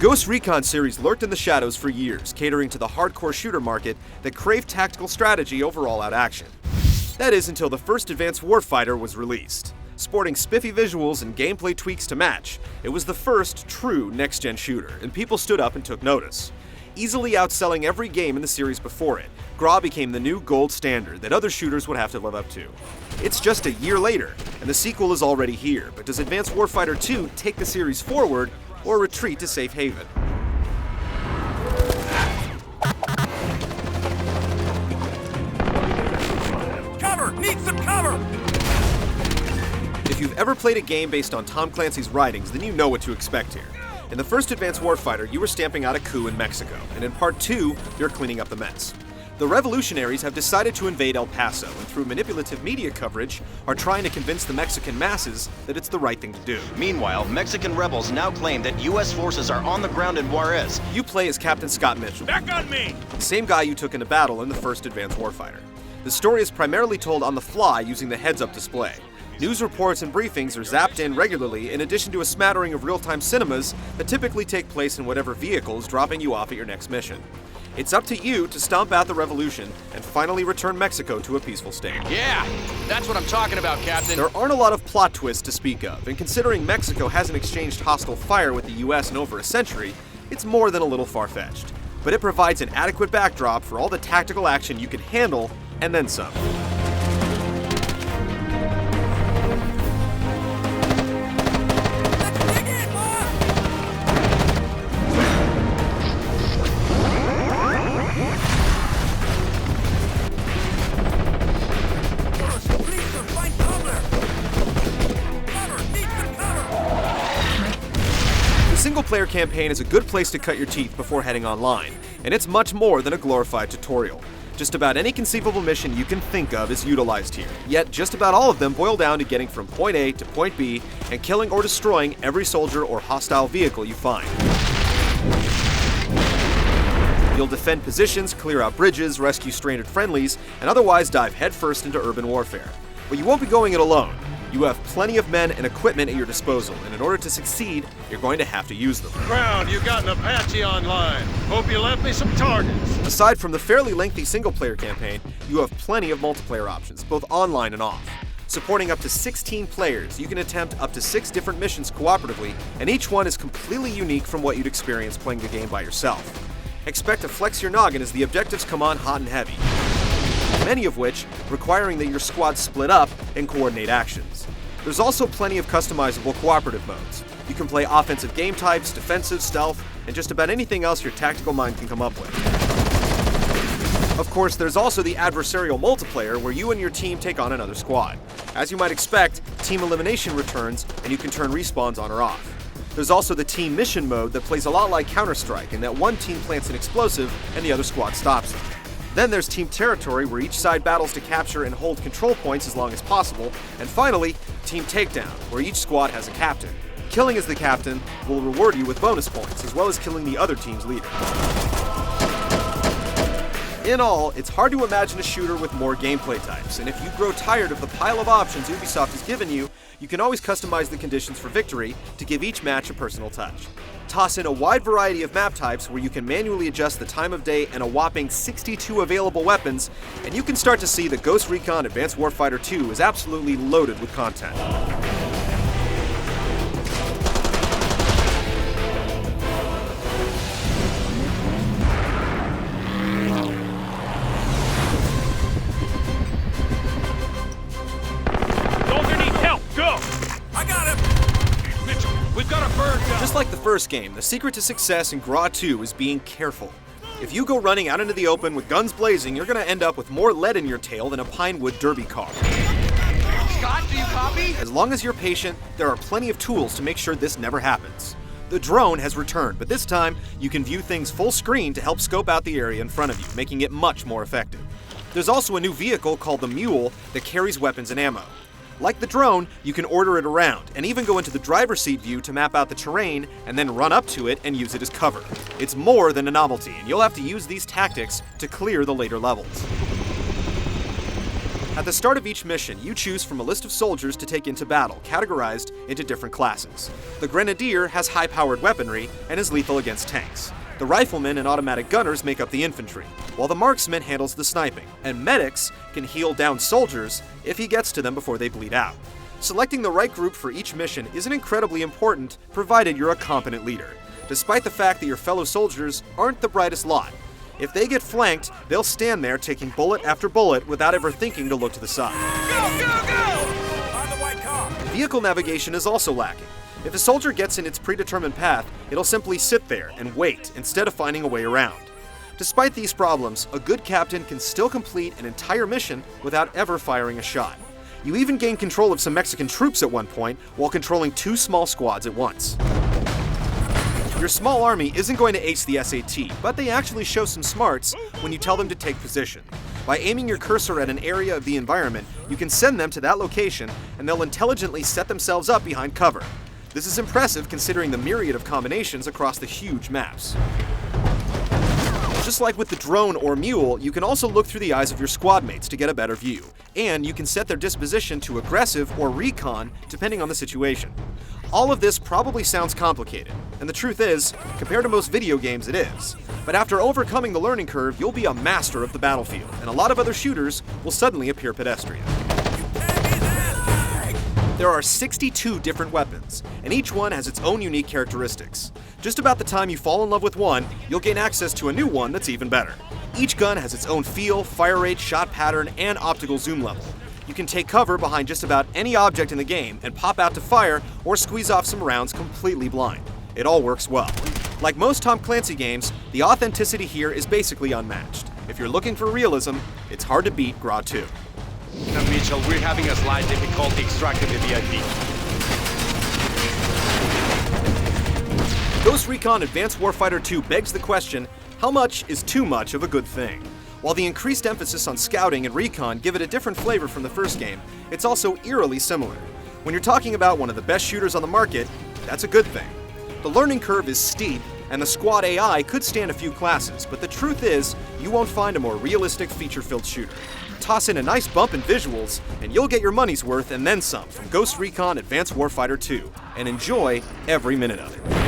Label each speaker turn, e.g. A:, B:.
A: Ghost Recon series lurked in the shadows for years, catering to the hardcore shooter market that craved tactical strategy over all-out action. That is until the first Advanced Warfighter was released. Sporting spiffy visuals and gameplay tweaks to match, it was the first true next-gen shooter, and people stood up and took notice. Easily outselling every game in the series before it, GRA became the new gold standard that other shooters would have to live up to. It's just a year later, and the sequel is already here, but does Advanced Warfighter 2 take the series forward or retreat to safe haven?
B: Cover! Need some cover!
A: If you've ever played a game based on Tom Clancy's writings, then you know what to expect here. In the first Advanced Warfighter, you were stamping out a coup in Mexico, and in Part 2, you're cleaning up the mess. The revolutionaries have decided to invade El Paso, and through manipulative media coverage, are trying to convince the Mexican masses that it's the right thing to do.
C: Meanwhile, Mexican rebels now claim that U.S. forces are on the ground in Juarez.
A: You play as Captain Scott Mitchell,
B: Back on me!
A: the same guy you took into battle in the first Advanced Warfighter. The story is primarily told on the fly using the heads-up display. News reports and briefings are zapped in regularly, in addition to a smattering of real-time cinemas that typically take place in whatever vehicle is dropping you off at your next mission. It's up to you to stomp out the revolution and finally return Mexico to a peaceful state.
D: Yeah, that's what I'm talking about, Captain.
A: There aren't a lot of plot twists to speak of, and considering Mexico hasn't exchanged hostile fire with the US in over a century, it's more than a little far-fetched. But it provides an adequate backdrop for all the tactical action you can handle, and then some. The single-player campaign is a good place to cut your teeth before heading online, and it's much more than a glorified tutorial. Just about any conceivable mission you can think of is utilized here, yet just about all of them boil down to getting from point A to point B and killing or destroying every soldier or hostile vehicle you find. You'll defend positions, clear out bridges, rescue stranded friendlies, and otherwise dive headfirst into urban warfare. But you won't be going it alone. You have plenty of men and equipment at your disposal, and in order to succeed, you're going to have to use them.
B: Ground, you got an Apache online. Hope you left me some targets.
A: Aside from the fairly lengthy single-player campaign, you have plenty of multiplayer options, both online and off. Supporting up to 16 players, you can attempt up to 6 different missions cooperatively, and each one is completely unique from what you'd experience playing the game by yourself. Expect to flex your noggin as the objectives come on hot and heavy, many of which requiring that your squad split up and coordinate actions. There's also plenty of customizable cooperative modes. You can play offensive game types, defensive, stealth, and just about anything else your tactical mind can come up with. Of course, there's also the adversarial multiplayer where you and your team take on another squad. As you might expect, team elimination returns, and you can turn respawns on or off. There's also the team mission mode that plays a lot like Counter-Strike in that one team plants an explosive and the other squad stops it. Then there's Team Territory, where each side battles to capture and hold control points as long as possible. And finally, Team Takedown, where each squad has a captain. Killing as the captain will reward you with bonus points, as well as killing the other team's leader. In all, it's hard to imagine a shooter with more gameplay types, and if you grow tired of the pile of options Ubisoft has given you, you can always customize the conditions for victory to give each match a personal touch. Toss in a wide variety of map types where you can manually adjust the time of day and a whopping 62 available weapons, and you can start to see that Ghost Recon Advanced Warfighter 2 is absolutely loaded with content.
B: Soldier needs help! Go! I got him! Mitchell, we've got a bird down!
A: Just like the first game, the secret to success in GRA 2 is being careful. If you go running out into the open with guns blazing, you're going to end up with more lead in your tail than a Pinewood derby car.
D: Scott, do you copy?
A: As long as you're patient, there are plenty of tools to make sure this never happens. The drone has returned, but this time, you can view things full screen to help scope out the area in front of you, making it much more effective. There's also a new vehicle called the Mule that carries weapons and ammo. Like the drone, you can order it around, and even go into the driver's seat view to map out the terrain, and then run up to it and use it as cover. It's more than a novelty, and you'll have to use these tactics to clear the later levels. At the start of each mission, you choose from a list of soldiers to take into battle, categorized into different classes. The Grenadier has high-powered weaponry and is lethal against tanks. The Riflemen and Automatic Gunners make up the infantry, while the Marksman handles the sniping, and Medics can heal down soldiers if he gets to them before they bleed out. Selecting the right group for each mission isn't incredibly important, provided you're a competent leader, despite the fact that your fellow soldiers aren't the brightest lot. If they get flanked, they'll stand there taking bullet after bullet without ever thinking to look to the side.
B: Go, go, go! On the white car.
A: Vehicle navigation is also lacking. If a soldier gets in its predetermined path, it'll simply sit there and wait instead of finding a way around. Despite these problems, a good captain can still complete an entire mission without ever firing a shot. You even gain control of some Mexican troops at one point while controlling 2 small squads at once. Your small army isn't going to ace the SAT, but they actually show some smarts when you tell them to take position. By aiming your cursor at an area of the environment, you can send them to that location, and they'll intelligently set themselves up behind cover. This is impressive considering the myriad of combinations across the huge maps. Just like with the drone or mule, you can also look through the eyes of your squad mates to get a better view, and you can set their disposition to aggressive or recon depending on the situation. All of this probably sounds complicated, and the truth is, compared to most video games it is. But after overcoming the learning curve, you'll be a master of the battlefield, and a lot of other shooters will suddenly appear pedestrian. There are 62 different weapons, and each one has its own unique characteristics. Just about the time you fall in love with one, you'll gain access to a new one that's even better. Each gun has its own feel, fire rate, shot pattern, and optical zoom level. You can take cover behind just about any object in the game and pop out to fire or squeeze off some rounds completely blind. It all works well. Like most Tom Clancy games, the authenticity here is basically unmatched. If you're looking for realism, it's hard to beat GRA 2.
B: Now, Mitchell, we're having a slight difficulty extracting the VIP.
A: Ghost Recon Advanced Warfighter 2 begs the question, how much is too much of a good thing? While the increased emphasis on scouting and recon give it a different flavor from the first game, it's also eerily similar. When you're talking about one of the best shooters on the market, that's a good thing. The learning curve is steep, and the squad AI could stand a few classes, but the truth is, you won't find a more realistic feature-filled shooter. Toss in a nice bump in visuals, and you'll get your money's worth and then some from Ghost Recon Advanced Warfighter 2, and enjoy every minute of it.